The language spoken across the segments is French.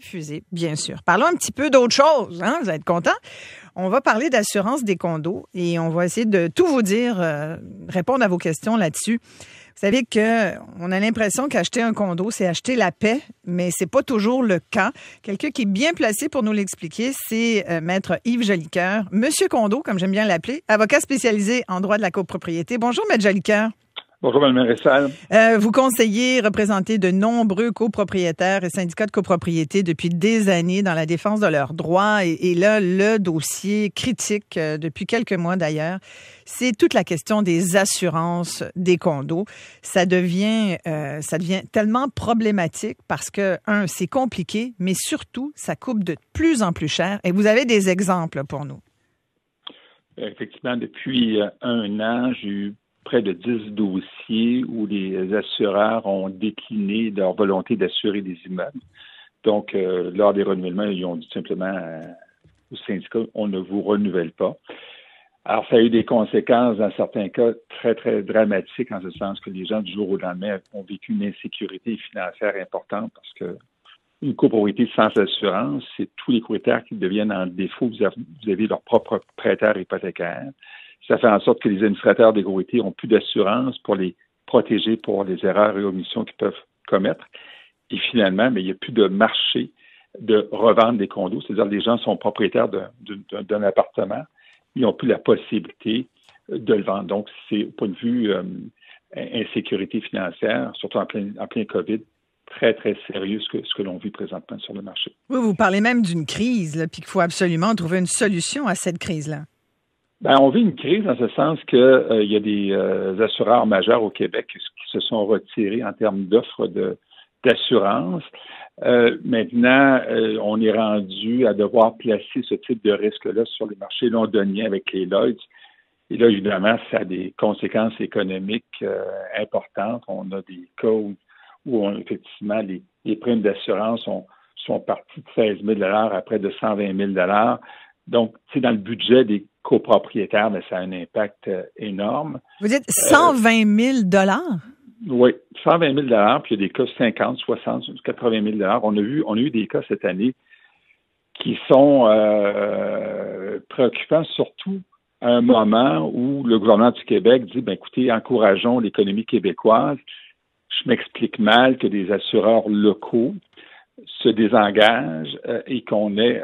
Fusée, bien sûr. Parlons un petit peu d'autre chose, hein? Vous allez être contents. On va parler d'assurance des condos et on va essayer de tout vous dire, répondre à vos questions là-dessus. Vous savez qu'on a l'impression qu'acheter un condo, c'est acheter la paix, mais c'est pas toujours le cas. Quelqu'un qui est bien placé pour nous l'expliquer, c'est Maître Yves Jolicoeur, Monsieur Condo, comme j'aime bien l'appeler, avocat spécialisé en droit de la copropriété. Bonjour, Maître Jolicoeur. Bonjour, Mme Marissal. Vous conseillez, représentez de nombreux copropriétaires et syndicats de copropriété depuis des années dans la défense de leurs droits. Et là, le dossier critique, depuis quelques mois d'ailleurs, c'est toute la question des assurances des condos. Ça devient tellement problématique parce que, c'est compliqué, mais surtout, ça coûte de plus en plus cher. Et vous avez des exemples pour nous. Effectivement, depuis un an, j'ai eu près de 10 dossiers où les assureurs ont décliné leur volonté d'assurer des immeubles. Donc, lors des renouvellements, ils ont dit simplement au syndicat, on ne vous renouvelle pas. Alors, ça a eu des conséquences, dans certains cas, très, très dramatiques, en ce sens que les gens, du jour au lendemain, ont vécu une insécurité financière importante parce que une copropriété sans assurance, c'est tous les propriétaires qui deviennent en défaut vis-à-vis de leur propre prêteur hypothécaire. Ça fait en sorte que les administrateurs des copropriétés n'ont plus d'assurance pour les protéger pour les erreurs et omissions qu'ils peuvent commettre. Et finalement, mais il n'y a plus de marché de revendre des condos. C'est-à-dire que les gens sont propriétaires d'un appartement. Ils n'ont plus la possibilité de le vendre. Donc, c'est au point de vue insécurité financière, surtout en plein COVID, très, très sérieux ce que l'on vit présentement sur le marché. Oui, vous parlez même d'une crise, là, puis qu'il faut absolument trouver une solution à cette crise-là. Ben, on vit une crise dans ce sens que il y a des assureurs majeurs au Québec qui se sont retirés en termes d'offres d'assurance. Maintenant, on est rendu à devoir placer ce type de risque-là sur les marchés londoniens avec les Lloyds. Et là, évidemment, ça a des conséquences économiques importantes. On a des cas où effectivement, les primes d'assurance sont parties de 16 000 à près de 120 000 $. Donc, c'est dans le budget des copropriétaires, mais ça a un impact énorme. Vous dites 120 000 $? Oui, 120 000 $, puis il y a des cas 50, 60, 80 000 $. On a eu des cas cette année qui sont préoccupants, surtout à un moment où le gouvernement du Québec dit, écoutez, encourageons l'économie québécoise. Je m'explique mal que des assureurs locaux se désengagent et qu'on ait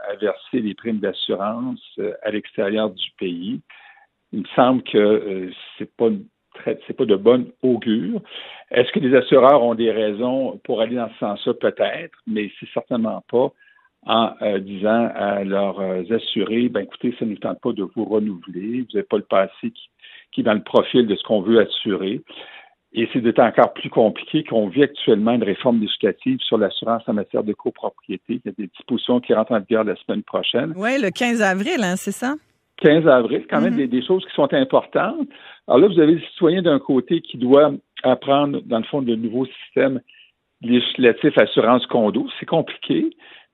à verser les primes d'assurance à l'extérieur du pays. Il me semble que c'est pas de bonne augure. Est-ce que les assureurs ont des raisons pour aller dans ce sens-là? Peut-être, mais c'est certainement pas en disant à leurs assurés, écoutez, ça ne nous tente pas de vous renouveler, vous n'avez pas le passé qui est dans le profil de ce qu'on veut assurer. Et c'est d'autant encore plus compliqué qu'on vit actuellement une réforme législative sur l'assurance en matière de copropriété. Il y a des dispositions qui rentrent en vigueur la semaine prochaine. Oui, le 15 avril, hein, c'est ça? 15 avril, quand même des choses qui sont importantes. Alors là, vous avez le citoyen d'un côté qui doit apprendre, dans le fond, de nouveaux systèmes législatifs assurance condo. C'est compliqué.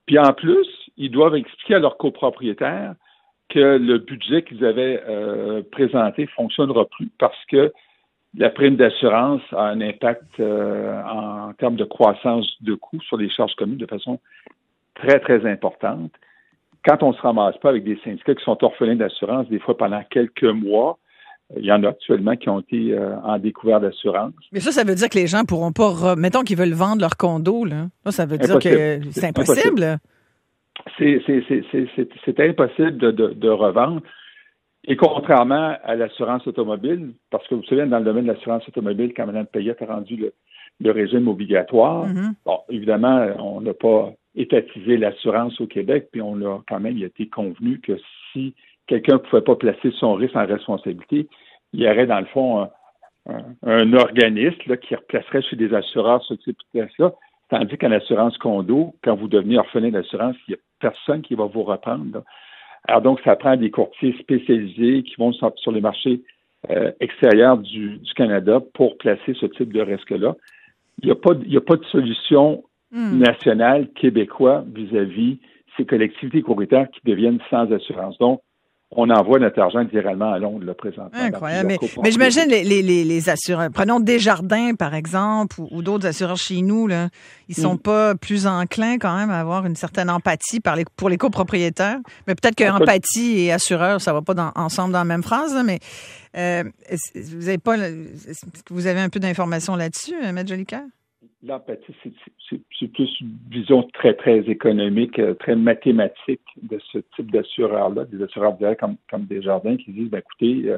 Puis en plus, ils doivent expliquer à leurs copropriétaires que le budget qu'ils avaient présenté ne fonctionnera plus parce que la prime d'assurance a un impact en termes de croissance de coûts sur les charges communes de façon très, très importante. Quand on ne se ramasse pas avec des syndicats qui sont orphelins d'assurance, des fois pendant quelques mois, il y en a actuellement qui ont été en découvert d'assurance. Mais ça veut dire que les gens ne pourront pas... Mettons qu'ils veulent vendre leur condo, là. Ça veut dire que c'est impossible. C'est impossible de revendre. Et contrairement à l'assurance automobile, parce que vous savez, dans le domaine de l'assurance automobile, quand Mme Payette a rendu le régime obligatoire, bon, évidemment, on n'a pas étatisé l'assurance au Québec, puis on a quand même, il a été convenu que si quelqu'un ne pouvait pas placer son risque en responsabilité, il y aurait dans le fond un organisme là, qui replacerait chez des assureurs ce type de place-là, tandis qu'en assurance condo, quand vous devenez orphelin d'assurance, il n'y a personne qui va vous reprendre. Là. Alors donc, ça prend des courtiers spécialisés qui vont sur les marchés extérieurs du Canada pour placer ce type de risque-là. Il n'y a pas de solution nationale québécoise vis-à-vis ces collectivités propriétaires qui deviennent sans assurance. Donc, on envoie notre argent littéralement à Londres, là, présentement. Incroyable. Mais j'imagine les assureurs, prenons Desjardins, par exemple, ou d'autres assureurs chez nous, là, ils sont pas plus enclins quand même à avoir une certaine empathie pour les copropriétaires. Mais peut-être que empathie et assureur, ça va pas ensemble dans la même phrase, là, mais est-ce que vous avez un peu d'informations là-dessus, M. Jolicoeur? L'empathie, c'est plus une vision très, très économique, très mathématique de ce type d'assureurs-là, des assureurs directs comme Desjardins qui disent, écoutez,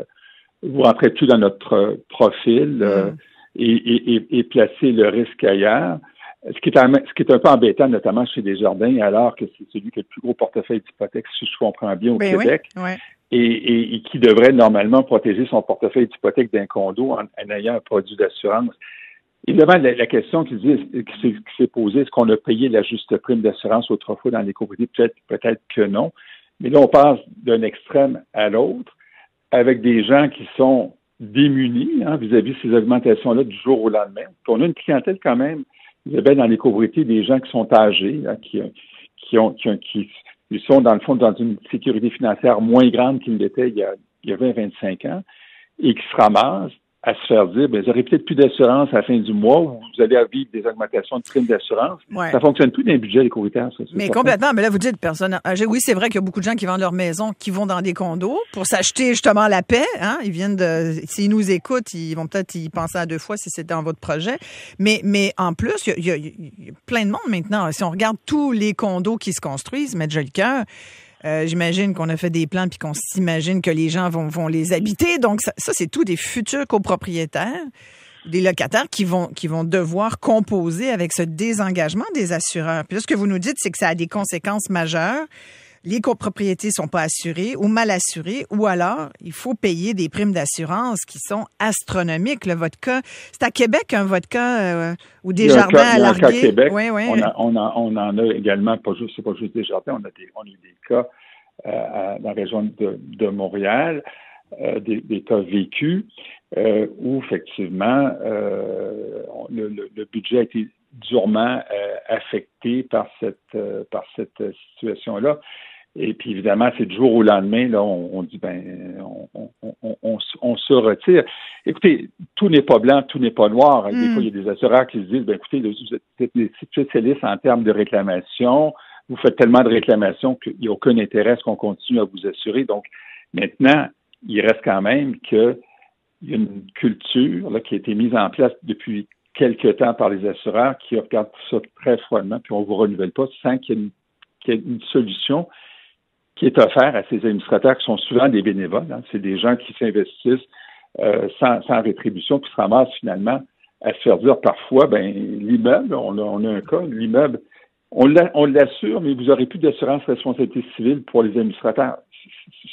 vous rentrez tout dans notre profil et placez le risque ailleurs. Ce qui est un peu embêtant, notamment chez Desjardins, alors que c'est celui qui a le plus gros portefeuille d'hypothèques, si je comprends bien, au Québec, et qui devrait normalement protéger son portefeuille d'hypothèques d'un condo en ayant un produit d'assurance. Évidemment, la question qui s'est posée, est-ce qu'on a payé la juste prime d'assurance autrefois dans les copropriétés? Peut-être que non. Mais là, on passe d'un extrême à l'autre avec des gens qui sont démunis vis-à-vis de ces augmentations-là du jour au lendemain. Puis on a une clientèle quand même, Isabelle, dans les copropriétés, des gens qui sont âgés, qui sont, dans le fond, dans une sécurité financière moins grande qu'ils l'étaient il y a 20-25 ans et qui se ramassent à se faire dire, vous n'aurez peut-être plus d'assurance à la fin du mois ou vous allez vivre des augmentations de primes d'assurance. Ouais. Ça ne fonctionne plus dans les budgets des copropriétaires. Mais complètement. Mais là, vous dites personne âgée. Oui, c'est vrai qu'il y a beaucoup de gens qui vendent leur maison, qui vont dans des condos pour s'acheter justement la paix. Ils viennent s'ils nous écoutent, ils vont peut-être y penser à deux fois si c'est dans votre projet. Mais en plus, il y a plein de monde maintenant. Si on regarde tous les condos qui se construisent, M. Jolicoeur, j'imagine qu'on a fait des plans puis qu'on s'imagine que les gens vont les habiter. Donc, ça c'est tout des futurs copropriétaires, des locataires qui vont devoir composer avec ce désengagement des assureurs. Puis là, ce que vous nous dites, c'est que ça a des conséquences majeures. Les copropriétés sont pas assurées ou mal assurées, ou alors il faut payer des primes d'assurance qui sont astronomiques. Là, votre cas, c'est à Québec, votre cas où Desjardins a largué. Il y a un cas à Québec. Oui. On en a également, c'est pas juste Desjardins, on a eu des cas dans la région de Montréal, des cas vécus où effectivement le budget a été durement affecté par cette situation-là. Et puis, évidemment, c'est du jour au lendemain, là, on dit, on se retire. Écoutez, tout n'est pas blanc, tout n'est pas noir. Des fois, il y a des assureurs qui se disent, écoutez, vous êtes des spécialistes en termes de réclamation. Vous faites tellement de réclamations qu'il n'y a aucun intérêt à ce qu'on continue à vous assurer. Donc, maintenant, il reste quand même qu'il y a une culture là, qui a été mise en place depuis quelque temps par les assureurs qui regardent ça très froidement, puis on ne vous renouvelle pas sans qu'il y ait une solution qui est offerte à ces administrateurs qui sont souvent des bénévoles. C'est des gens qui s'investissent sans rétribution, puis se ramassent finalement à se faire dire parfois, l'immeuble, on a un cas, l'immeuble, on l'assure, mais vous n'aurez plus d'assurance responsabilité civile pour les administrateurs.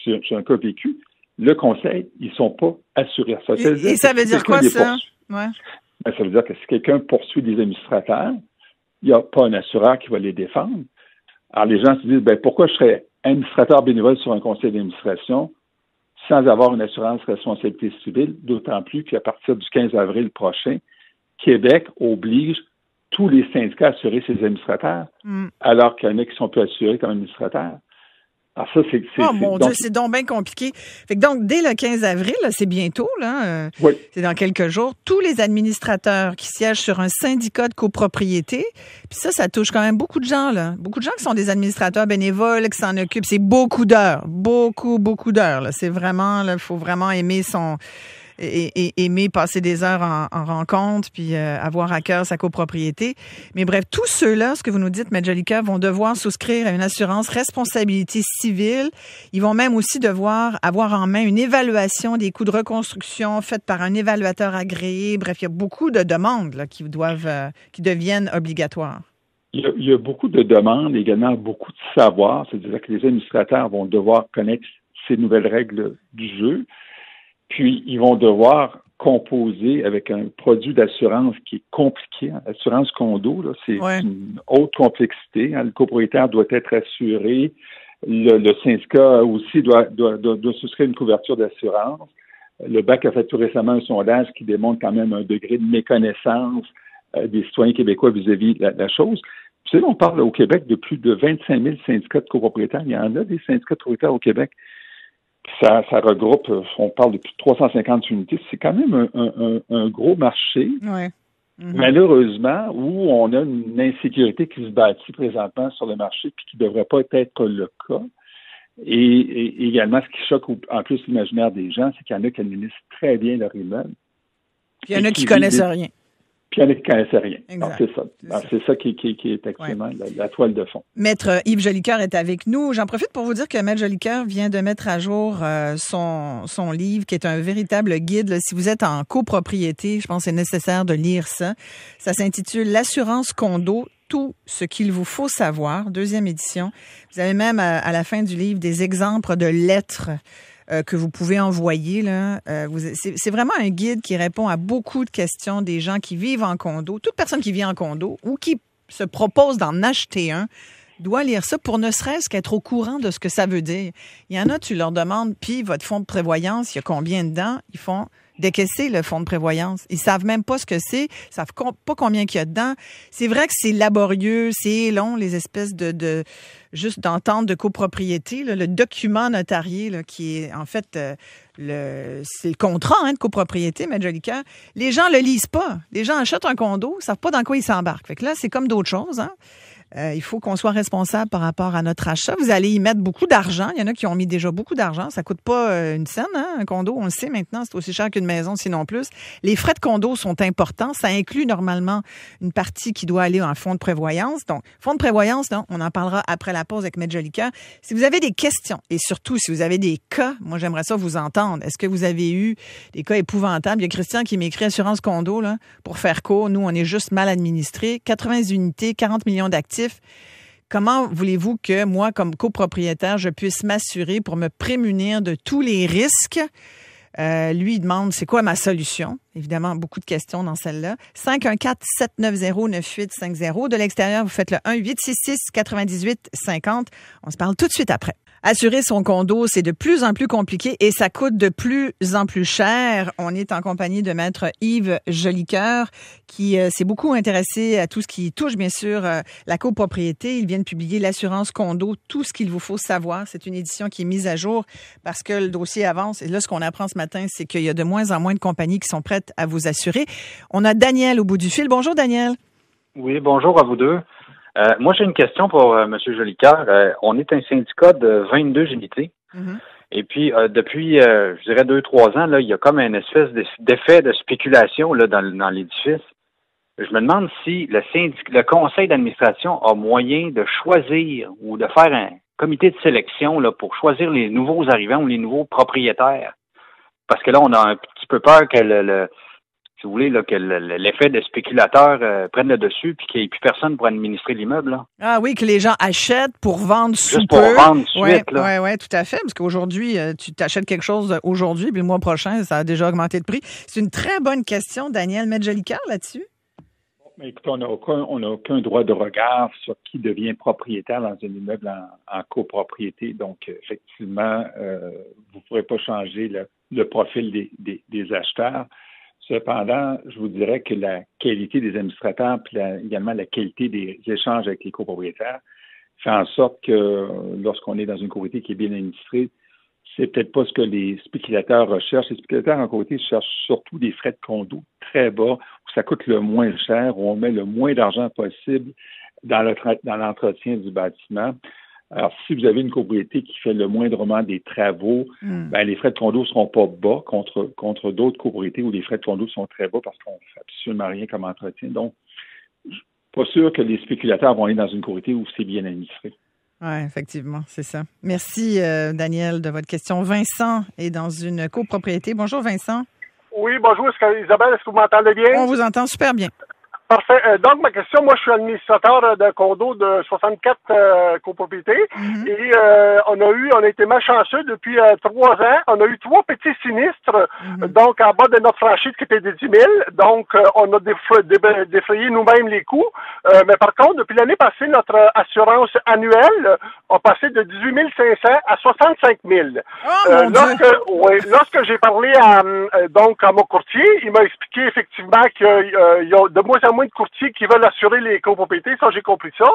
C'est un cas vécu. Le conseil, ils ne sont pas assurés. Ça veut dire quoi, ça? Ouais. Ça veut dire que si quelqu'un poursuit des administrateurs, il n'y a pas un assureur qui va les défendre. Alors, les gens se disent, pourquoi je serais administrateur bénévole sur un conseil d'administration sans avoir une assurance responsabilité civile, d'autant plus qu'à partir du 15 avril prochain, Québec oblige tous les syndicats à assurer ses administrateurs, alors qu'il y en a qui sont peu assurés comme administrateurs. Alors ça, c'est mon Dieu, c'est donc bien compliqué. Fait que donc, dès le 15 avril, là, c'est bientôt, là, oui. C'est dans quelques jours, tous les administrateurs qui siègent sur un syndicat de copropriété, puis ça touche quand même beaucoup de gens, là. Beaucoup de gens qui sont des administrateurs bénévoles, qui s'en occupent. C'est beaucoup d'heures, beaucoup d'heures, là. C'est vraiment, il faut vraiment aimer aimer passer des heures en rencontre, puis avoir à cœur sa copropriété. Mais bref, tous ceux-là, ce que vous nous dites, M. Jolicoeur, vont devoir souscrire à une assurance responsabilité civile. Ils vont même aussi devoir avoir en main une évaluation des coûts de reconstruction faite par un évaluateur agréé. Bref, il y a beaucoup de demandes là, qui deviennent obligatoires. Il y a beaucoup de demandes, également beaucoup de savoir. C'est-à-dire que les administrateurs vont devoir connaître ces nouvelles règles du jeu. Puis, ils vont devoir composer avec un produit d'assurance qui est compliqué. L'assurance condo, là, c'est une haute complexité. Le copropriétaire doit être assuré. Le syndicat aussi doit souscrire une couverture d'assurance. Le BAC a fait tout récemment un sondage qui démontre quand même un degré de méconnaissance des citoyens québécois vis-à-vis de la chose. Vous savez, on parle au Québec de plus de 25 000 syndicats de copropriétaires. Il y en a des syndicats de copropriétaires au Québec. Ça regroupe, on parle de plus de 350 unités. C'est quand même un gros marché. Ouais. Mm-hmm. Malheureusement, où on a une insécurité qui se bâtit présentement sur le marché puis qui ne devrait pas être le cas. Et également, ce qui choque en plus l'imaginaire des gens, c'est qu'il y en a qui administrent très bien leur immeuble. Puis il y en a qui connaissent rien. Puis il y en a qui ne connaissent rien. Exact. C'est ça. C'est ça qui est actuellement la toile de fond. Maître Yves Jolicoeur est avec nous. J'en profite pour vous dire que Maître Jolicoeur vient de mettre à jour son livre, qui est un véritable guide. Là, si vous êtes en copropriété, je pense que c'est nécessaire de lire ça. Ça s'intitule « L'assurance condo, tout ce qu'il vous faut savoir », 2e édition. Vous avez même, à la fin du livre, des exemples de lettres que vous pouvez envoyer. Là. C'est vraiment un guide qui répond à beaucoup de questions des gens qui vivent en condo. Toute personne qui vit en condo ou qui se propose d'en acheter un doit lire ça pour ne serait-ce qu'être au courant de ce que ça veut dire. Il y en a, tu leur demandes, puis votre fonds de prévoyance, il y a combien dedans? Ils font décaisser le fonds de prévoyance. Ils savent même pas ce que c'est, ils savent pas combien qu'il y a dedans. C'est vrai que c'est laborieux, c'est long, les espèces de juste d'entente de copropriété, là, le document notarié là, qui est en fait c'est le contrat de copropriété, Maître Jolicoeur. Les gens le lisent pas. Les gens achètent un condo, ils savent pas dans quoi ils s'embarquent. Fait que là, c'est comme d'autres choses, hein. Il faut qu'on soit responsable par rapport à notre achat. Vous allez y mettre beaucoup d'argent. Il y en a qui ont mis déjà beaucoup d'argent. Ça coûte pas une scène, hein, un condo. On le sait maintenant, c'est aussi cher qu'une maison, sinon plus. Les frais de condo sont importants. Ça inclut normalement une partie qui doit aller en fonds de prévoyance. Donc, fonds de prévoyance, non, on en parlera après la pause avec Maître Jolicoeur. Si vous avez des questions et surtout si vous avez des cas, moi j'aimerais ça vous entendre. Est-ce que vous avez eu des cas épouvantables? Il y a Christian qui m'écrit assurance condo là, pour faire court. Nous, on est juste mal administrés. 80 unités, 40 millions d'actifs. Comment voulez-vous que moi, comme copropriétaire, je puisse m'assurer pour me prémunir de tous les risques? Lui, il demande, c'est quoi ma solution? Évidemment, beaucoup de questions dans celle-là. 514-790-9850. De l'extérieur, vous faites le 1-866-98-50. On se parle tout de suite après. Assurer son condo, c'est de plus en plus compliqué et ça coûte de plus en plus cher. On est en compagnie de Maître Yves Jolicoeur qui s'est beaucoup intéressé à tout ce qui touche, bien sûr, la copropriété. Il vient de publier l'assurance condo, tout ce qu'il vous faut savoir. C'est une édition qui est mise à jour parce que le dossier avance. Et là, ce qu'on apprend ce matin, c'est qu'il y a de moins en moins de compagnies qui sont prêtes à vous assurer. On a Daniel au bout du fil. Bonjour, Daniel. Oui, bonjour à vous deux. Moi, j'ai une question pour M. Jolicoeur. On est un syndicat de 22 unités. Mm-hmm. Et puis, depuis, je dirais 2-3 ans, là, il y a comme une espèce d'effet de spéculation là, dans l'édifice. Je me demande si le conseil d'administration a moyen de choisir ou de faire un comité de sélection là, pour choisir les nouveaux arrivants ou les nouveaux propriétaires. Parce que là, on a un petit peu peur que si vous voulez, là, que l'effet de spéculateur prenne le dessus puis qu'il n'y ait plus personne pour administrer l'immeuble. Là. Ah oui, que les gens achètent pour vendre sous peu. Juste pour vendre suite. Oui, tout à fait. Parce qu'aujourd'hui, tu t'achètes quelque chose aujourd'hui, puis le mois prochain, ça a déjà augmenté de prix. C'est une très bonne question, Daniel. Maître Jolicoeur, là-dessus? Mais écoutez, on n'a aucun droit de regard sur qui devient propriétaire dans un immeuble en copropriété. Donc, effectivement, vous ne pourrez pas changer le profil des acheteurs. Cependant, je vous dirais que la qualité des administrateurs puis également la qualité des échanges avec les copropriétaires fait en sorte que lorsqu'on est dans une copropriété qui est bien administrée, c'est peut-être pas ce que les spéculateurs recherchent. Les spéculateurs en copropriété cherchent surtout des frais de condo très bas, où ça coûte le moins cher, où on met le moins d'argent possible dans l'entretien du bâtiment. Alors, si vous avez une copropriété qui fait le moindrement des travaux, les frais de condo ne seront pas bas contre d'autres copropriétés où les frais de condo sont très bas parce qu'on ne fait absolument rien comme entretien. Donc, je suis pas sûr que les spéculateurs vont aller dans une copropriété où c'est bien administré. Oui, effectivement, c'est ça. Merci, Daniel, de votre question. Vincent est dans une copropriété. Bonjour, Vincent. Oui, bonjour. Isabelle, est-ce que vous m'entendez bien? On vous entend super bien. Parfait. Donc, ma question, moi, je suis administrateur d'un condo de 64 copropriétés. Mm-hmm. Et on a été malchanceux depuis 3 ans. On a eu 3 petits sinistres, donc en bas de notre franchise qui était de 10 000. Donc, on a défrayé nous-mêmes les coûts. Mais par contre, depuis l'année passée, notre assurance annuelle ont passé de 18 500 à 65 000. Lorsque j'ai parlé à mon courtier, il m'a expliqué effectivement qu'il y a de moins en moins de courtiers qui veulent assurer les copropriétés. Ça, j'ai compris ça.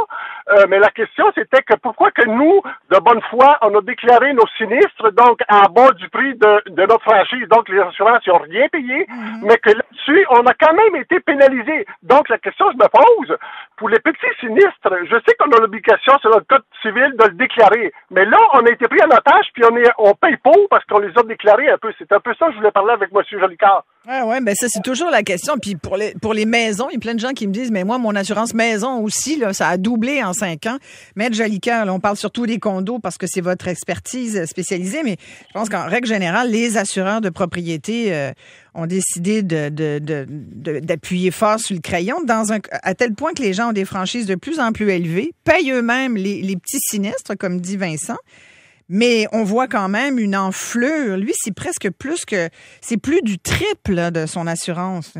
Mais la question, c'était que pourquoi que nous, de bonne foi, on a déclaré nos sinistres, donc, en bas du prix de notre franchise. Donc, les assurances, ils n'ont rien payé, mais que là-dessus, on a quand même été pénalisés. Donc, la question que je me pose, pour les petits sinistres, je sais qu'on a l'obligation, sur notre code civil, de le déclarer. Mais là, on a été pris en otage, puis on paye pas parce qu'on les a déclarés un peu. C'est un peu ça que je voulais parler avec M. Jolicard. Ben ça, c'est toujours la question. Puis pour les maisons, il y a plein de gens qui me disent, mais moi, mon assurance maison aussi, là, ça a doublé en 5 ans. Maître Jolicard, là, on parle surtout des condos parce que c'est votre expertise spécialisée, mais je pense qu'en règle générale, les assureurs de propriété ont décidé d'appuyer fort sur le crayon à tel point que les gens ont des franchises de plus en plus élevées, payent eux-mêmes les petits sinistres, comme dit Vincent. Mais on voit quand même une enflure. Lui, c'est presque c'est plus du triple là, de son assurance.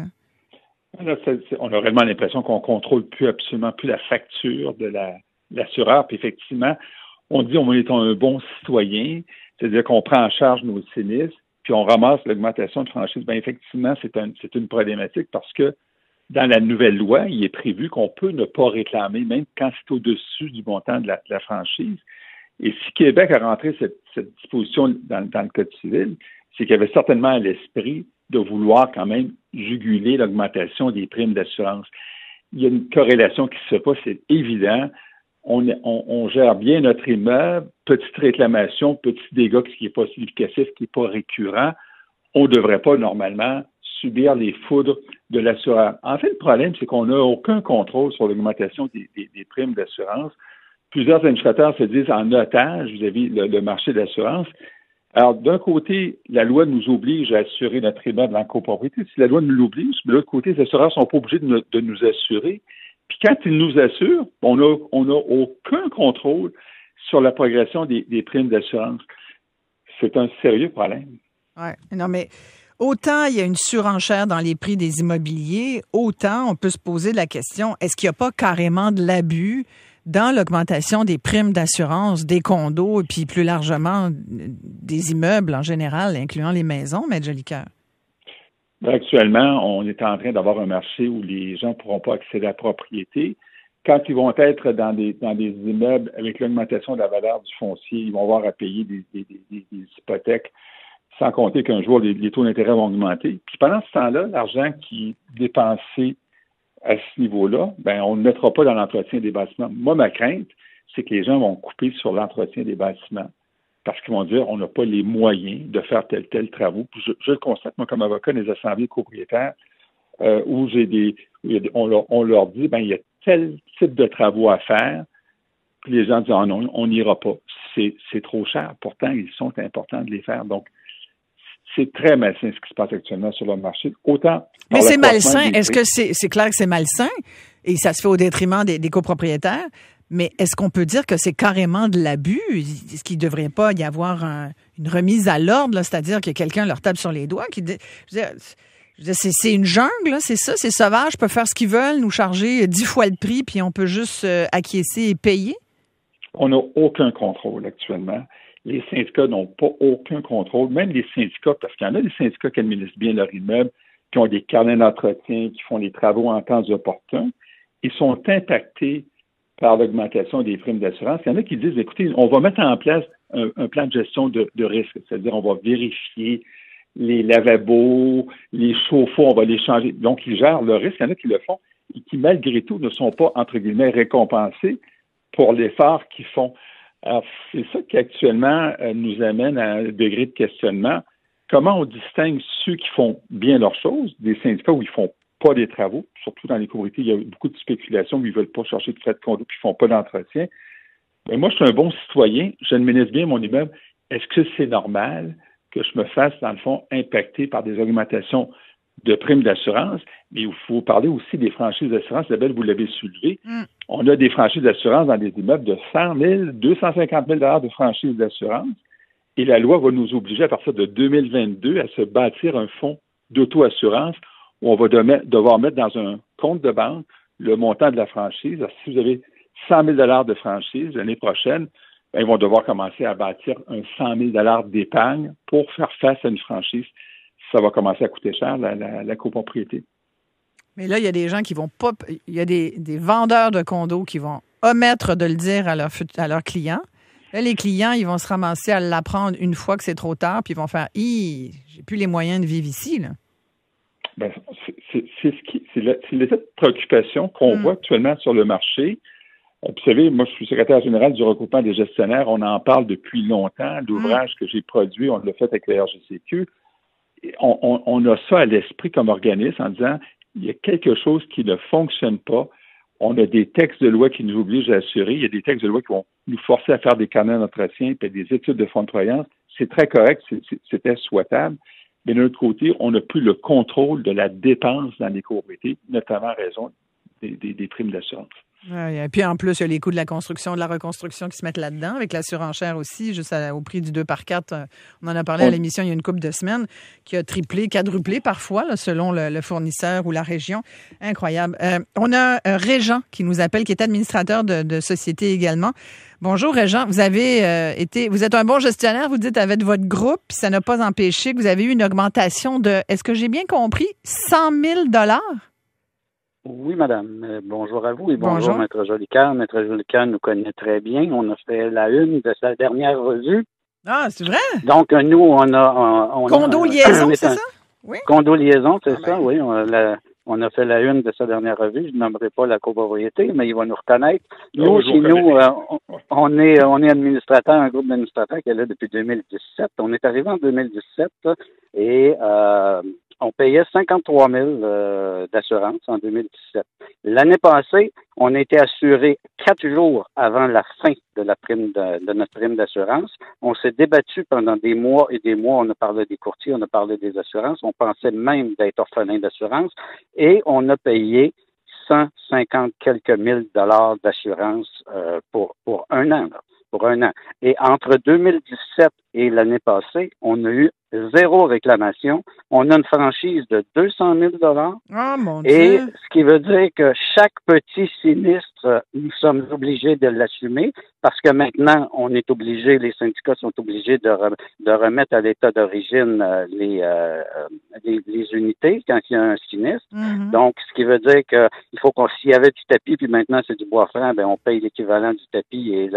Là, on a réellement l'impression qu'on contrôle absolument plus la facture de l'assureur. Puis effectivement, on dit on est un bon citoyen, c'est-à-dire qu'on prend en charge nos sinistres, puis on ramasse l'augmentation de franchise. Bien, effectivement, c'est une problématique parce que dans la nouvelle loi, il est prévu qu'on peut ne pas réclamer, même quand c'est au-dessus du montant de la franchise. Et si Québec a rentré cette disposition dans le Code civil, c'est qu'il y avait certainement à l'esprit de vouloir quand même juguler l'augmentation des primes d'assurance. Il y a une corrélation qui se fait pas, c'est évident. On gère bien notre immeuble, petite réclamation, petit dégât qui n'est pas significatif, qui n'est pas récurrent. On ne devrait pas normalement subir les foudres de l'assureur. En fait, le problème, c'est qu'on n'a aucun contrôle sur l'augmentation des primes d'assurance. Plusieurs administrateurs se disent en otage vis-à-vis le marché de l'assurance. Alors, d'un côté, la loi nous oblige à assurer notre immeuble en copropriété. Si la loi nous l'oblige, de l'autre côté, les assureurs ne sont pas obligés de nous assurer. Puis quand ils nous assurent, on n'a aucun contrôle sur la progression des primes d'assurance. C'est un sérieux problème. Oui, non, mais autant il y a une surenchère dans les prix des immobiliers, autant on peut se poser la question, est-ce qu'il n'y a pas carrément de l'abus dans l'augmentation des primes d'assurance des condos et puis plus largement des immeubles en général, incluant les maisons, M. Jolicard? Actuellement, on est en train d'avoir un marché où les gens ne pourront pas accéder à la propriété. Quand ils vont être dans des immeubles avec l'augmentation de la valeur du foncier, ils vont avoir à payer des hypothèques, sans compter qu'un jour, les taux d'intérêt vont augmenter. Puis pendant ce temps-là, l'argent qui est dépensé à ce niveau-là, ben on ne le mettra pas dans l'entretien des bâtiments. Moi, ma crainte, c'est que les gens vont couper sur l'entretien des bâtiments parce qu'ils vont dire on n'a pas les moyens de faire tel travaux. Puis je le constate, moi, comme avocat des assemblées copropriétaires, où on leur dit ben il y a tel type de travaux à faire, puis les gens disent non, on n'ira pas. C'est trop cher. Pourtant, ils sont importants de les faire. Donc, c'est très malsain ce qui se passe actuellement sur le marché. Mais c'est malsain. Est-ce que c'est clair que c'est malsain et ça se fait au détriment des copropriétaires? Mais est-ce qu'on peut dire que c'est carrément de l'abus? Est-ce qu'il ne devrait pas y avoir une remise à l'ordre, là, c'est-à-dire que quelqu'un leur tape sur les doigts? C'est une jungle, là, c'est ça? C'est sauvage, ils peuvent faire ce qu'ils veulent, nous charger 10 fois le prix, puis on peut juste acquiescer et payer? On n'a aucun contrôle actuellement. Les syndicats n'ont pas aucun contrôle, même les syndicats, parce qu'il y en a des syndicats qui administrent bien leur immeuble, qui ont des carnets d'entretien, qui font des travaux en temps opportun, ils sont impactés par l'augmentation des primes d'assurance. Il y en a qui disent, écoutez, on va mettre en place un plan de gestion de risque, c'est-à-dire on va vérifier les lavabos, les chauffe-eau, on va les changer. Donc, ils gèrent le risque. Il y en a qui le font et qui, malgré tout, ne sont pas, entre guillemets, récompensés pour l'effort qu'ils font. Alors, c'est ça qui actuellement nous amène à un degré de questionnement. Comment on distingue ceux qui font bien leurs choses des syndicats où ils font pas des travaux, surtout dans les copropriétés, il y a beaucoup de spéculation où ils veulent pas chercher de frais de condo puis ils font pas d'entretien. Mais moi, je suis un bon citoyen, j'administre bien mon immeuble. Est-ce que c'est normal que je me fasse, dans le fond, impacter par des augmentations de primes d'assurance? Mais il faut parler aussi des franchises d'assurance. Isabelle, vous l'avez soulevé. On a des franchises d'assurance dans des immeubles de 100 000, 250 000 de franchises d'assurance. Et la loi va nous obliger, à partir de 2022, à se bâtir un fonds d'auto-assurance où on va devoir mettre dans un compte de banque le montant de la franchise. Alors, si vous avez 100 000 de franchise l'année prochaine, ils vont devoir commencer à bâtir un 100 000 d'épargne pour faire face à une franchise. Ça va commencer à coûter cher, la copropriété. Mais là, il y a des gens qui vont pas... Il y a des vendeurs de condos qui vont omettre de le dire à leurs clients. Là, les clients, ils vont se ramasser à l'apprendre une fois que c'est trop tard, puis ils vont faire « j'ai plus les moyens de vivre ici. » là. Ben, c'est l'état de préoccupation qu'on voit actuellement sur le marché. Vous savez, moi, je suis secrétaire général du regroupement des gestionnaires. On en parle depuis longtemps. L'ouvrage que j'ai produit, on l'a fait avec la RGCQ. On a ça à l'esprit comme organisme en disant il y a quelque chose qui ne fonctionne pas. On a des textes de loi qui nous obligent à assurer. Il y a des textes de loi qui vont nous forcer à faire des carnets d'entretien et des études de fonds de croyance. C'est très correct, c'était souhaitable. Mais d'un autre côté, on n'a plus le contrôle de la dépense dans les copropriétés, notamment à raison des primes d'assurance. Ouais, et puis en plus, il y a les coûts de la construction, de la reconstruction qui se mettent là-dedans, avec la surenchère aussi, juste au prix du 2x4. On en a parlé à l'émission il y a une couple de semaines, qui a triplé, quadruplé parfois, là, selon le fournisseur ou la région. Incroyable. On a Régent qui nous appelle, qui est administrateur de société également. Bonjour Régent, vous êtes un bon gestionnaire, vous dites avec votre groupe, puis ça n'a pas empêché que vous avez eu une augmentation de, est-ce que j'ai bien compris, 100 000 $? Oui, madame. Bonjour à vous et bonjour, Maître Jolicoeur. Maître Jolicoeur nous connaît très bien. On a fait la une de sa dernière revue. Ah, c'est vrai? Donc, nous, on a Condo liaison, c'est ça? Oui. Condo liaison, c'est ça, oui. On a fait la une de sa dernière revue. Je ne nommerai pas la copropriété, mais il va nous reconnaître. Nous, chez nous, on est administrateur, un groupe d'administrateurs qui est là depuis 2017. On est arrivé en 2017 et on payait 53 000 d'assurance en 2017. L'année passée, on a été assuré 4 jours avant la fin de la prime de notre prime d'assurance. On s'est débattu pendant des mois et des mois. On a parlé des courtiers, on a parlé des assurances. On pensait même d'être orphelin d'assurance. Et on a payé 150 quelques mille dollars d'assurance pour un an. Pour un an. Et entre 2017 et l'année passée, on a eu 0 réclamation. On a une franchise de 200 000 $. Oh, mon et Dieu. Ce qui veut dire que chaque petit sinistre, nous sommes obligés de l'assumer parce que maintenant, on est obligé, les syndicats sont obligés de remettre à l'état d'origine les unités quand il y a un sinistre. Mm-hmm. Donc, ce qui veut dire que il faut s'il y avait du tapis, puis maintenant c'est du bois franc, on paye l'équivalent du tapis et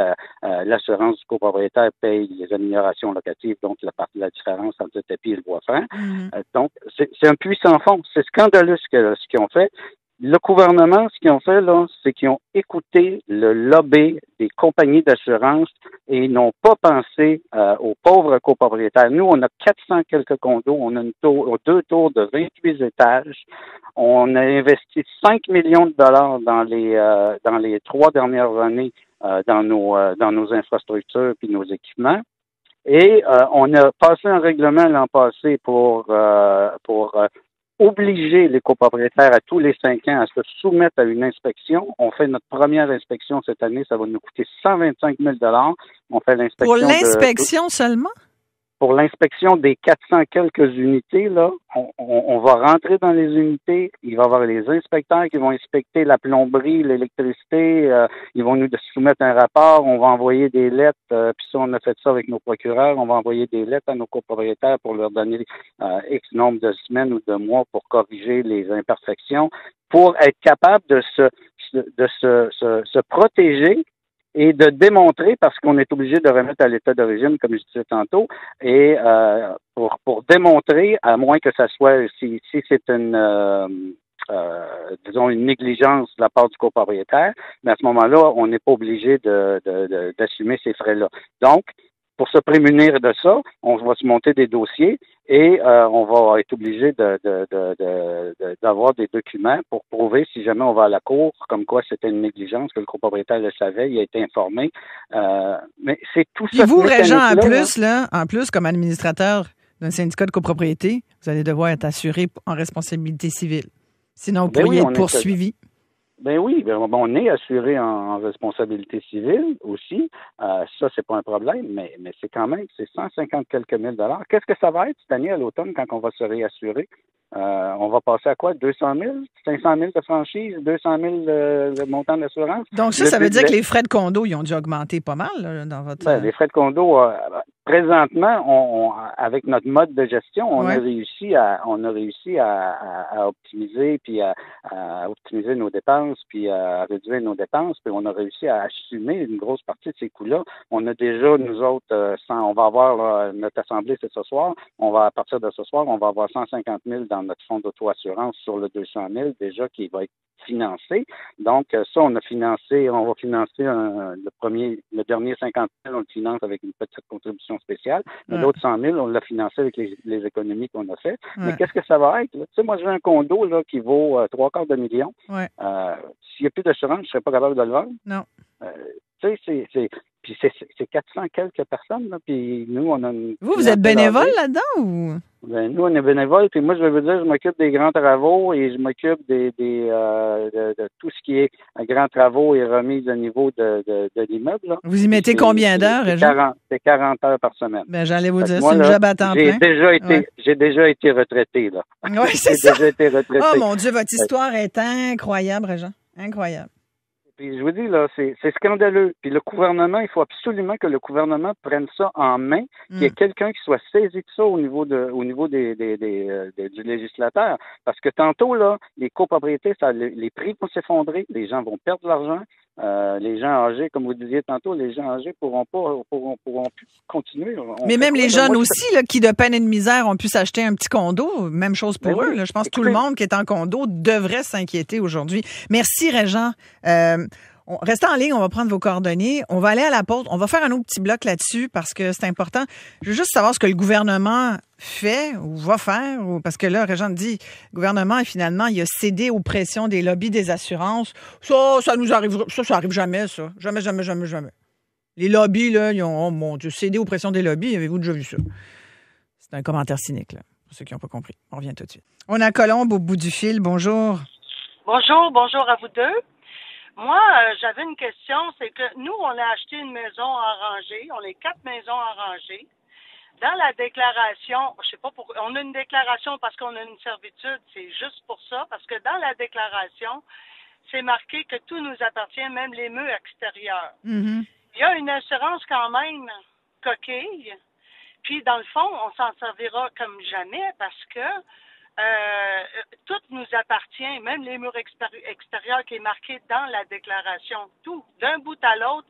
l'assurance du copropriétaire paye les améliorations locatives, donc la différence entre le tapis et le bois franc. Mm-hmm. Donc, c'est un puits sans fond. C'est scandaleux ce qu'ils ont fait. Le gouvernement, ce qu'ils ont fait, là, c'est qu'ils ont écouté le lobby des compagnies d'assurance et ils n'ont pas pensé aux pauvres copropriétaires. Nous, on a 400 quelques condos, on a 2 tours de 28 étages. On a investi 5 millions de dollars dans les 3 dernières années dans nos infrastructures puis nos équipements. Et on a passé un règlement l'an passé pour obliger les copropriétaires à tous les 5 ans à se soumettre à une inspection. On fait notre première inspection cette année, ça va nous coûter 125 000 $. On fait l'inspection. Pour l'inspection seulement? Pour l'inspection des 400 quelques unités, là, on va rentrer dans les unités. Il va y avoir les inspecteurs qui vont inspecter la plomberie, l'électricité. Ils vont nous soumettre un rapport. On va envoyer des lettres. Puis ça, on a fait ça avec nos procureurs. On va envoyer des lettres à nos copropriétaires pour leur donner X nombre de semaines ou de mois pour corriger les imperfections, pour être capable de se protéger et de démontrer, parce qu'on est obligé de remettre à l'état d'origine, comme je disais tantôt, et pour démontrer, à moins que ça soit, si c'est une négligence de la part du copropriétaire, mais à ce moment-là, on n'est pas obligé d'assumer ces frais-là. Donc, pour se prémunir de ça, on va se monter des dossiers et on va être obligé d'avoir des documents pour prouver si jamais on va à la cour, comme quoi c'était une négligence, que le copropriétaire le savait, il a été informé. Mais c'est tout ça. Et vous, Régent, en plus, comme administrateur d'un syndicat de copropriété, vous allez devoir être assuré en responsabilité civile. Sinon, vous pourriez être poursuivi. Ben oui, on est assuré en responsabilité civile aussi. Ça, c'est pas un problème, mais c'est quand même, c'est 150 quelques mille dollars. Qu'est-ce que ça va être cette année à l'automne quand on va se réassurer? On va passer à quoi? 200 000? 500 000 de franchise? 200 000 le montant d'assurance? Donc ça veut dire que les frais de condo, ils ont dû augmenter pas mal là, dans votre... Les frais de condo, présentement, avec notre mode de gestion, on a réussi à optimiser, puis à optimiser nos dépenses, puis à réduire nos dépenses, puis on a réussi à assumer une grosse partie de ces coûts-là. On a déjà, nous autres, on va avoir notre assemblée, c'est ce soir. À partir de ce soir, on va avoir 150 000 dans notre fonds d'auto-assurance sur le 200 000 déjà qui va être financé. Donc, ça, on va financer le dernier 50 000, on le finance avec une petite contribution spéciale. L'autre 100 000, on l'a financé avec les économies qu'on a faites. Mais qu'est-ce que ça va être? Tu sais, moi, j'ai un condo là, qui vaut 750 000. S'il n'y a plus d'assurance, je ne serais pas capable de le vendre. Non. Tu sais, puis c'est 400 quelques personnes, là, puis nous, on a Vous êtes bénévole là-dedans ou? Ben, nous, on est bénévole, puis moi, je vais vous dire, je m'occupe des grands travaux et je m'occupe de tout ce qui est grands travaux et remise au niveau de l'immeuble. Là. Vous y mettez combien d'heures, Régent? C'est 40 heures par semaine. Ben, j'allais vous dire, c'est une job à temps plein. J'ai déjà été retraité, là. Oui, c'est ça. J'ai déjà été retraité. Oh mon Dieu, votre histoire est incroyable, Régent. Incroyable. Puis je vous dis, là, c'est scandaleux. Puis le gouvernement, il faut absolument que le gouvernement prenne ça en main, qu'il y ait quelqu'un qui soit saisi de ça au niveau du législateur. Parce que tantôt, là, les copropriétés, les prix vont s'effondrer, les gens vont perdre de l'argent. Les gens âgés, comme vous disiez tantôt, les gens âgés pourront plus continuer. Mais même les jeunes aussi, là, qui de peine et de misère ont pu s'acheter un petit condo, même chose pour eux. Là. Je pense que tout le monde qui est en condo devrait s'inquiéter aujourd'hui. Merci, Régent. Restez en ligne, on va prendre vos coordonnées. On va aller à la pause. On va faire un autre petit bloc là-dessus parce que c'est important. Je veux juste savoir ce que le gouvernement fait ou va faire. Parce que là, Régent dit, le gouvernement, finalement, il a cédé aux pressions des lobbies des assurances. Ça nous arrive, ça arrive jamais, ça. Jamais. Les lobbies, là, ils ont, oh mon Dieu, cédé aux pressions des lobbies. Avez-vous déjà vu ça? C'est un commentaire cynique, là, pour ceux qui n'ont pas compris. On revient tout de suite. On a Colombe au bout du fil. Bonjour. Bonjour à vous deux. Moi, j'avais une question, c'est que nous, on a acheté une maison en rangée, on a 4 maisons en rangée. Dans la déclaration, je sais pas pourquoi, on a une déclaration parce qu'on a une servitude, c'est juste pour ça, parce que dans la déclaration, c'est marqué que tout nous appartient, même les murs extérieurs. Mm-hmm. Il y a une assurance quand même coquille, puis dans le fond, on s'en servira comme jamais parce que tout nous appartient, même les murs extérieurs qui est marqué dans la déclaration, tout, d'un bout à l'autre,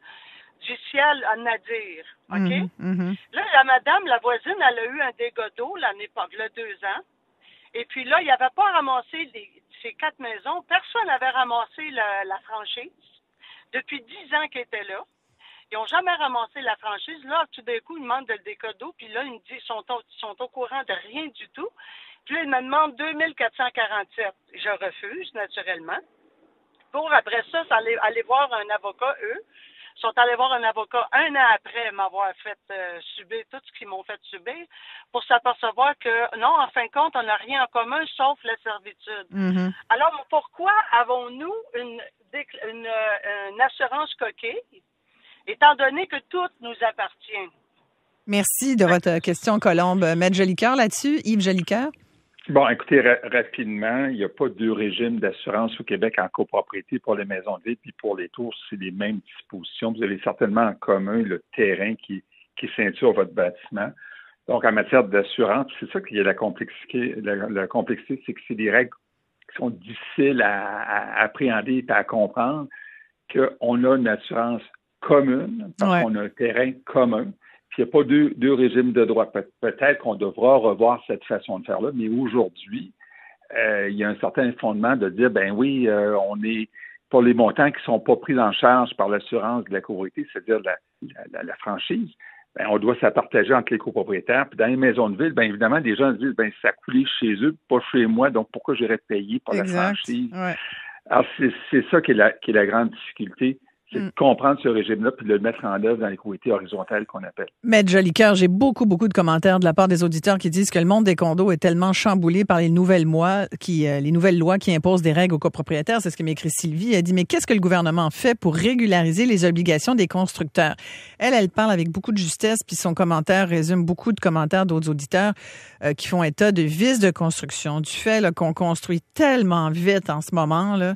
du ciel à Nadir, OK? Mm-hmm. Là, la voisine, elle a eu un dégât d'eau l'année passée, il y a 2 ans, et puis là, il n'y avait pas ramassé ces 4 maisons, personne n'avait ramassé la franchise, depuis 10 ans qu'ils étaient là. Ils n'ont jamais ramassé la franchise. Là, tout d'un coup, ils demandent le dégât d'eau, puis là, ils me disent qu'ils sont au courant de rien du tout. Puis là, ils me demandent 2447. Je refuse, naturellement. Pour, après ça, aller voir un avocat, eux. Ils sont allés voir un avocat 1 an après m'avoir fait subir tout ce qu'ils m'ont fait subir pour s'apercevoir que, non, en fin de compte, on n'a rien en commun sauf la servitude. Mm-hmm. Alors, pourquoi avons-nous une assurance coquille, étant donné que tout nous appartient? Merci de votre question, Colombe. Maître Jolicoeur là-dessus, Yves Jolicoeur? Bon, écoutez, rapidement, il n'y a pas deux régimes d'assurance au Québec en copropriété pour les maisons de ville, puis pour les tours, c'est les mêmes dispositions. Vous avez certainement en commun le terrain qui ceinture votre bâtiment. Donc, en matière d'assurance, c'est ça qui est la complexité. La complexité, c'est que c'est des règles qui sont difficiles à appréhender et à comprendre, qu'on a une assurance commune, parce qu'on a un terrain commun. Puis il n'y a pas deux régimes de droit. Peut-être qu'on devra revoir cette façon de faire-là, mais aujourd'hui, il y a un certain fondement de dire, ben oui, on est pour les montants qui ne sont pas pris en charge par l'assurance de la copropriété, c'est-à-dire la franchise, ben on doit se partager entre les copropriétaires. Puis dans les maisons de ville, bien évidemment, les gens se disent, ben ça coulait chez eux, pas chez moi, donc pourquoi j'irais payer pour la franchise? Ouais. Alors, c'est ça qui est la grande difficulté. C'est de comprendre ce régime-là puis de le mettre en œuvre dans les copropriétés horizontales qu'on appelle. Maître Jolicoeur, j'ai beaucoup de commentaires de la part des auditeurs qui disent que le monde des condos est tellement chamboulé par les nouvelles lois qui imposent des règles aux copropriétaires. C'est ce que m'écrit Sylvie. Elle dit, mais qu'est-ce que le gouvernement fait pour régulariser les obligations des constructeurs? Elle parle avec beaucoup de justesse, puis son commentaire résume beaucoup de commentaires d'autres auditeurs qui font état de vices de construction, du fait là, qu'on construit tellement vite en ce moment là,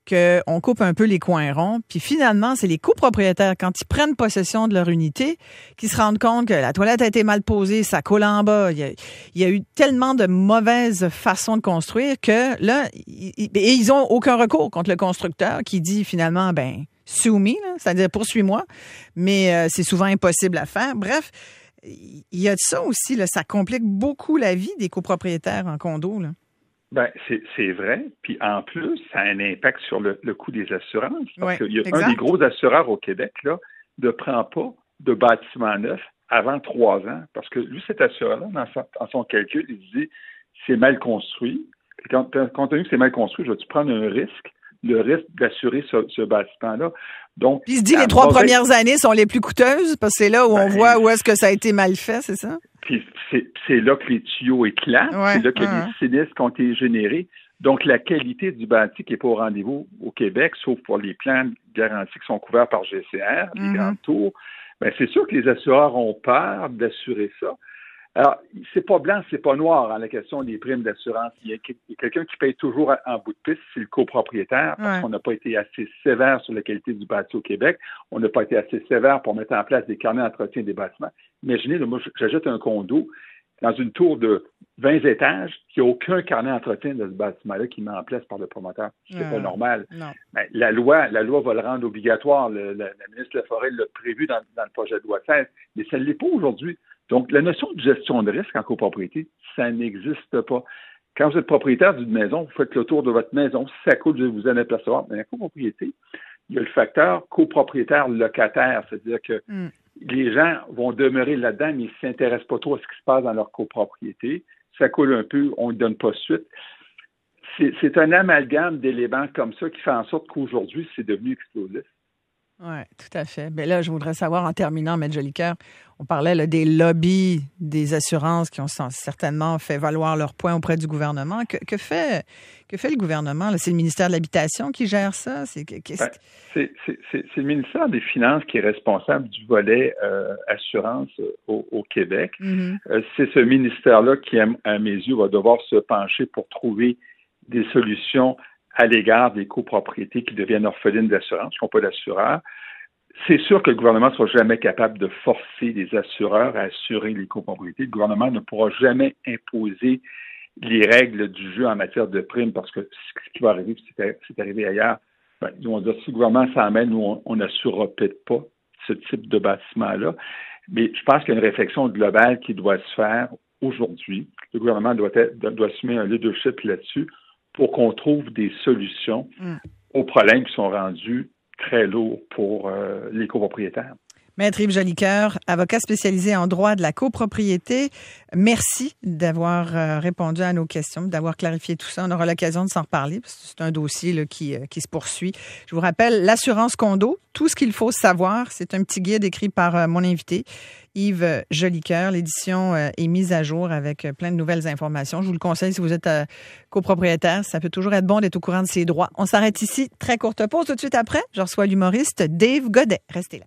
qu'on coupe un peu les coins ronds. Puis finalement, c'est les copropriétaires, quand ils prennent possession de leur unité, qui se rendent compte que la toilette a été mal posée, ça coule en bas. Il y a eu tellement de mauvaises façons de construire que là, ils ont aucun recours contre le constructeur qui dit finalement, sue me, c'est-à-dire poursuis-moi. Mais c'est souvent impossible à faire. Bref, il y a de ça aussi, là, ça complique beaucoup la vie des copropriétaires en condo, là. C'est vrai. Puis en plus, ça a un impact sur le coût des assurances. Parce qu'il y a exact. Un des gros assureurs au Québec là ne prend pas de bâtiment neuf avant 3 ans. Parce que lui, cet assureur-là, dans son calcul, il dit c'est mal construit. Puis compte tenu que c'est mal construit, je vais-tu prendre un risque, le risque d'assurer ce bâtiment-là. Donc, puis il se dit les 3 premières années sont les plus coûteuses parce que c'est là où on voit où est-ce que ça a été mal fait, c'est ça? Puis c'est là que les tuyaux éclatent, c'est là que les sinistres ont été générés. Donc, la qualité du bâti qui n'est pas au rendez-vous au Québec, sauf pour les plans garantis qui sont couverts par GCR, les grandes tours, c'est sûr que les assureurs ont peur d'assurer ça. Alors, c'est pas blanc, c'est pas noir la question des primes d'assurance. Il y a quelqu'un qui paye toujours en bout de piste, c'est le copropriétaire, parce qu'on n'a pas été assez sévère sur la qualité du bâti au Québec. On n'a pas été assez sévère pour mettre en place des carnets d'entretien des bâtiments. Imaginez, moi, j'achète un condo dans une tour de 20 étages, il n'y a aucun carnet d'entretien de ce bâtiment-là qui est mis en place par le promoteur. C'est pas normal. La loi va le rendre obligatoire. La ministre Laforêt l'a prévu dans le projet de loi 16, mais ça ne l'est pas aujourd'hui. Donc, la notion de gestion de risque en copropriété, ça n'existe pas. Quand vous êtes propriétaire d'une maison, vous faites le tour de votre maison. Si ça coûte, vous allez apercevoir. Mais en copropriété, il y a le facteur copropriétaire-locataire. C'est-à-dire que les gens vont demeurer là-dedans, mais ils ne s'intéressent pas trop à ce qui se passe dans leur copropriété. Ça coule un peu, on ne donne pas suite. C'est un amalgame d'éléments comme ça qui fait en sorte qu'aujourd'hui, c'est devenu explosif. Oui, tout à fait. Mais là, je voudrais savoir, en terminant, Maître Jolicoeur, on parlait là, des lobbies des assurances qui ont certainement fait valoir leur point auprès du gouvernement. Que fait le gouvernement? Là? C'est le ministère de l'Habitation qui gère ça? C'est le ministère des Finances qui est responsable du volet assurance au Québec. C'est ce ministère-là qui, à mes yeux, va devoir se pencher pour trouver des solutions à l'égard des copropriétés qui deviennent orphelines d'assurance, qui n'ont pas d'assureur. C'est sûr que le gouvernement ne sera jamais capable de forcer les assureurs à assurer les copropriétés. Le gouvernement ne pourra jamais imposer les règles du jeu en matière de primes parce que ce qui va arriver, c'est arrivé ailleurs. Ils vont dire, si le gouvernement s'en mêle, nous, on n'assurera peut-être pas ce type de bâtiment-là. Mais je pense qu'il y a une réflexion globale qui doit se faire aujourd'hui. Le gouvernement doit assumer un leadership là-dessus pour qu'on trouve des solutions aux problèmes qui sont rendus très lourds pour les copropriétaires. Maître Yves Jolicoeur, avocat spécialisé en droit de la copropriété, merci d'avoir répondu à nos questions, d'avoir clarifié tout ça. On aura l'occasion de s'en reparler parce que c'est un dossier là, qui se poursuit. Je vous rappelle, l'assurance condo, tout ce qu'il faut savoir, c'est un petit guide écrit par mon invité, Yves Jolicoeur. L'édition est mise à jour avec plein de nouvelles informations. Je vous le conseille si vous êtes copropriétaire. Ça peut toujours être bon d'être au courant de ses droits. On s'arrête ici. Très courte pause. Tout de suite après, je reçois l'humoriste Dave Godet. Restez là.